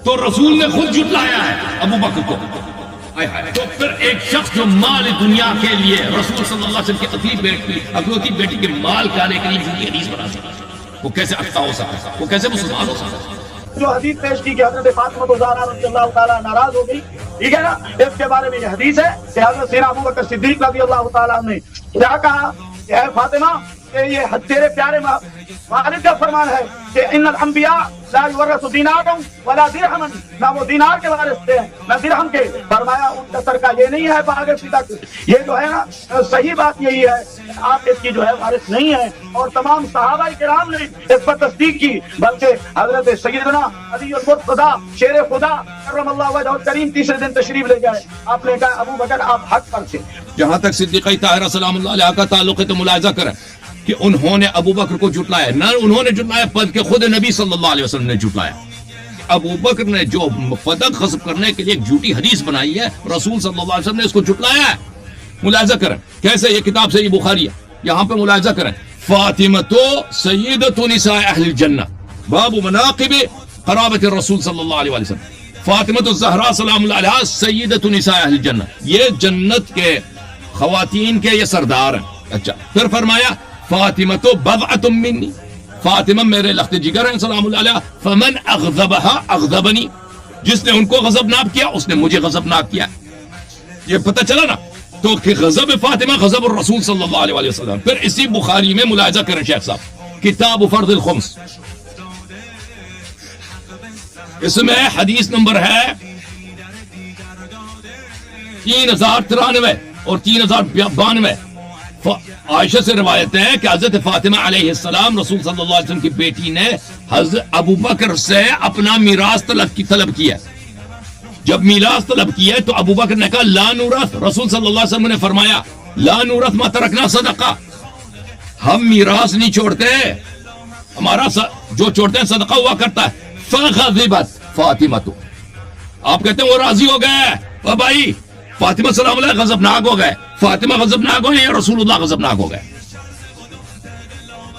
تو رسول نے خود جھٹلایا ہے ابو بکر کو. تو پھر ایک شخص جو مال دنیا کے لیے رسول صلی اللہ علیہ وسلم کی اکلوتی بیٹی کے مال کھانے کے لیے جھوٹی حدیث بنا سکتا ہے، وہ کیسے اقتا ہو سکتا ہے؟ وہ کیسے مسلمان ہو سکتا ہے؟ جو حدیث پیش کی کہ حضرت فاطمہ الزہرا رضی اللہ تعالیٰ ناراض ہو گئی، ٹھیک ہے نا، اس کے بارے میں یہ حدیث ہے کہ حضرت سیدنا ابو بکر صدیق رضی اللہ تعالیٰ نے کیا کہا کہ اے فاطمہ، کہ یہ تیرے پیارے والد کا فرمان ہے کہ ان الانبیاء لا یورث دینارا ولا درہما، نہ وہ دینار کے وارث تھے نہ درہم کے. فرمایا ان کا سرکہ یہ نہیں ہے آگے سیدھا، یہ جو ہے نا صحیح بات یہی ہے آپ اس کی جو ہے وارث نہیں ہے. اور تمام صحابہ کرام نے اس پر تصدیق کی، بلکہ حضرت سیدنا علی المرتضیٰ شیر خدا کرم اللہ وجہہ کریم تیسرے دن تشریف لے گئے. آپ نے کہا ابو بکر آپ حق پر تھے. جہاں تک صدیقہ طاہرہ سلام اللہ علیہ کا تعلق ہے تو ملاحظہ کریں کہ انہوں نے ابو بکر کو جھٹلایا، نہ انہوں نے جھٹلایا بلکہ خود نبی صلی اللہ علیہ وسلم نے جھٹلایا. ابو بکر نے جو فدق غصب کرنے کے لیے ایک جھوٹی حدیث بنائی ہے، رسول صلی اللہ علیہ وسلم نے اس کو جھٹلایا ہے. ملاحظہ کریں کیسے، یہ کتاب سے یہ بخاری ہے، یہاں پہ ملاحظہ کریں فاطمۃ سیدۃ نساء اہل الجنہ باب مناقب قرابۃ الرسول صلی اللہ علیہ وسلم. فاطمۃ الزہرا سلام اللہ علیہا سیدۃ نساء اہل الجنہ، یہ جنت کے خواتین کے یہ سردار ہیں. اچھا پھر فرمایا فاطمۃ بضعۃ منی، فاطمہ میرے لخت جگر ہیں سلام اللہ علیہ. فمن اغضبها اغضبنی، جس نے ان کو غضبناک کیا اس نے مجھے غضبناک کیا. یہ پتہ چلا نا، تو کہ غضب فاطمہ غضب الرسول صلی اللہ علیہ وسلم. پھر اسی بخاری میں ملاحظہ کریں شیخ صاحب کتاب فرض الخمس، اس میں حدیث نمبر ہے 3093 اور 3092. عائشہ سے روایت ہے کہ حضرت فاطمہ علیہ السلام رسول صلی اللہ علیہ وسلم کی بیٹی نے حضرت ابو بکر سے اپنا میراث طلب کیا. جب میراث طلب کیا تو ابو بکر نے کہا لا نورث، رسول صلی اللہ علیہ وسلم نے فرمایا لا نورث ما ترکنا صدقہ، ہم میراث نہیں چھوڑتے، ہمارا جو چھوڑتے ہیں صدقہ ہوا کرتا ہے. فغضبت فاطمہ، آپ کہتے ہیں وہ راضی ہو گئے، بھائی فاطمہ سلام اللہ غضبناک ہو گئے، فاطمہ غضبناک ہو گئے یا رسول اللہ غضبناک ہو گئے؟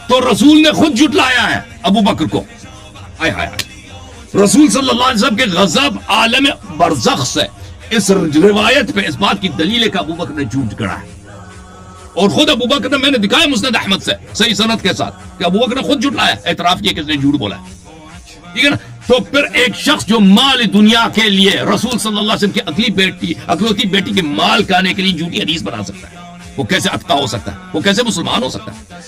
تو رسول نے خود جھٹلایا ہے ابو بکر کو. آئے ہائے رسول صلی اللہ علیہ وسلم کے غضب عالم برزخ سے. اس روایت پہ اس بات کی دلیل ہے کہ ابو بکر نے جھوٹ گڑا ہے، اور خود ابو بکر نے، میں نے دکھایا مسند احمد سے صحیح سند کے ساتھ کہ ابو بکر نے خود جھٹلایا، اعتراف کیا کہ اس نے جھوٹ بولا ہے. ٹھیک ہے نا. تو پھر ایک شخص جو مال دنیا کے لیے رسول صلی اللہ علیہ وسلم کی اکلوتی بیٹی کے مال کھانے کے لیے جھوٹی حدیث بنا سکتا ہے، وہ کیسے اتقا ہو سکتا ہے؟ وہ کیسے مسلمان ہو سکتا ہے؟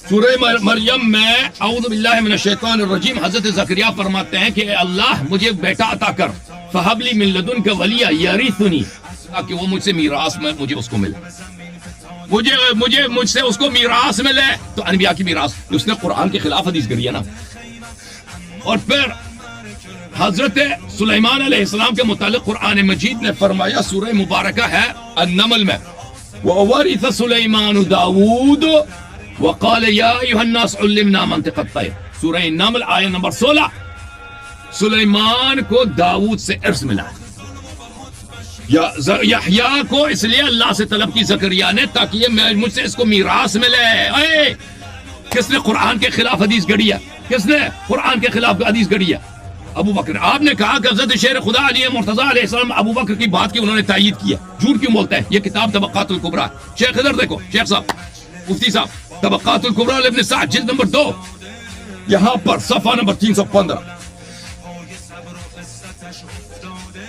سورہ مریم میں اعوذ باللہ من الشیطان الرجیم حضرت زکریا فرماتے ہیں کہ اے اللہ مجھے بیٹا عطا کر، فہب لی من لدنک ولیہ یرثنی، تاکہ وہ مجھ سے میراث میں مجھے اس کو ملے، مجھ سے اس کو میراث ملے. تو انبیاء کی میراث، اس نے قرآن کے خلاف حدیث کری ہے نا. اور پھر حضرت سلیمان علیہ السلام کے متعلق قرآن مجید نے فرمایا، سورہ مبارکہ ہے النمل میں، وَوَرِثَ سُلَيْمَانُ دَاوُودُ وَقَالَ يَا أَيُّهَا النَّاسُ عُلِّمْنَا مَنطِقَ الطَّيْرِ. سورہ النمل آیت نمبر 16. سلیمان کو داؤد سے ارث ملا، یحییٰ کو اس لیے اللہ سے طلب کی زکریا نے تاکہ یہ مجھ سے اس کو میراث ملے. اے کس نے قرآن کے خلاف حدیث گڑی ہے؟ کس نے قرآن کے خلاف حدیث گڑی ہے؟ ابو بکر. آپ نے کہا کہ حضرت شیر خدا علی مرتضیٰ علیہ السلام ابو بکر کی بات کی انہوں نے تائید کیا، جھوٹ کیوں بولتے ہیں؟ یہ کتاب طبقات الکبریٰ. شیخ ادھر دیکھو، شیخ صاحب، مفتی صاحب، طبقات الکبریٰ ابن سعد جلد نمبر 2، یہاں پر صفحہ نمبر 315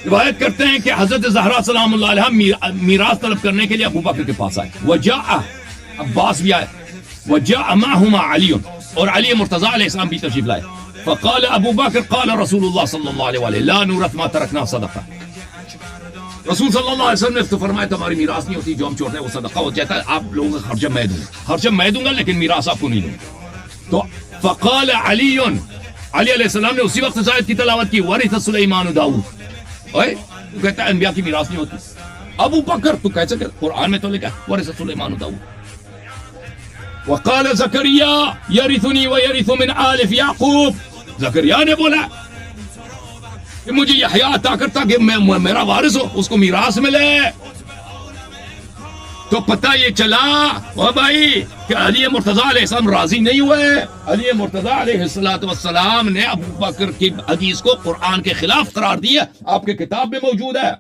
روایت کرتے ہیں کہ حضرت زہرا سلام اللہ علیہ میراث طلب کرنے کے لیے ابو بکر کے پاس آئے. وجاء عباس بھی آئے، وجاء معهما علی، اور علی مرتضیٰ علیہ السلام بھی تشریف لائے. فقال ابو بکر قال رسول اللہ صلی اللہ علیہ وآلہ لا نورث ما ترکنا صدقہ. رسول صلی اللہ علیہ وسلم نے فرمایا تمہاری میراث نہیں ہوتی، جو ہم چھوڑتے ہیں وہ صدقہ ہو جاتا ہے، آپ لوگوں کا خرچہ میں دوں گا، خرچہ میں دوں گا لیکن میراث آپ کو نہیں دوں گا. تو فقال علی، علی علیہ السلام نے اسی وقت اس آیت کی تلاوت کی، ورث سلیمان داؤد. اوے تو کہتا ہے انبیاء کی میراث نہیں ہوتی. ابو بکر تو کیسے کہ قرآن میں تو لکھا ورث سلیمان داؤد. وقال زکریا یرثنی ویرث من آل یعقوب، زکریا نے بولا کہ مجھے یحییٰ عطا کرتا کہ میں میرا وارث ہو، اس کو میراث ملے. تو پتہ یہ چلا او بھائی کہ علی مرتضیٰ علیہ السلام راضی نہیں ہوئے. علی مرتضیٰ علیہ السلام نے ابو بکر کی حدیث کو قرآن کے خلاف قرار دیا. آپ کے کتاب میں موجود ہے.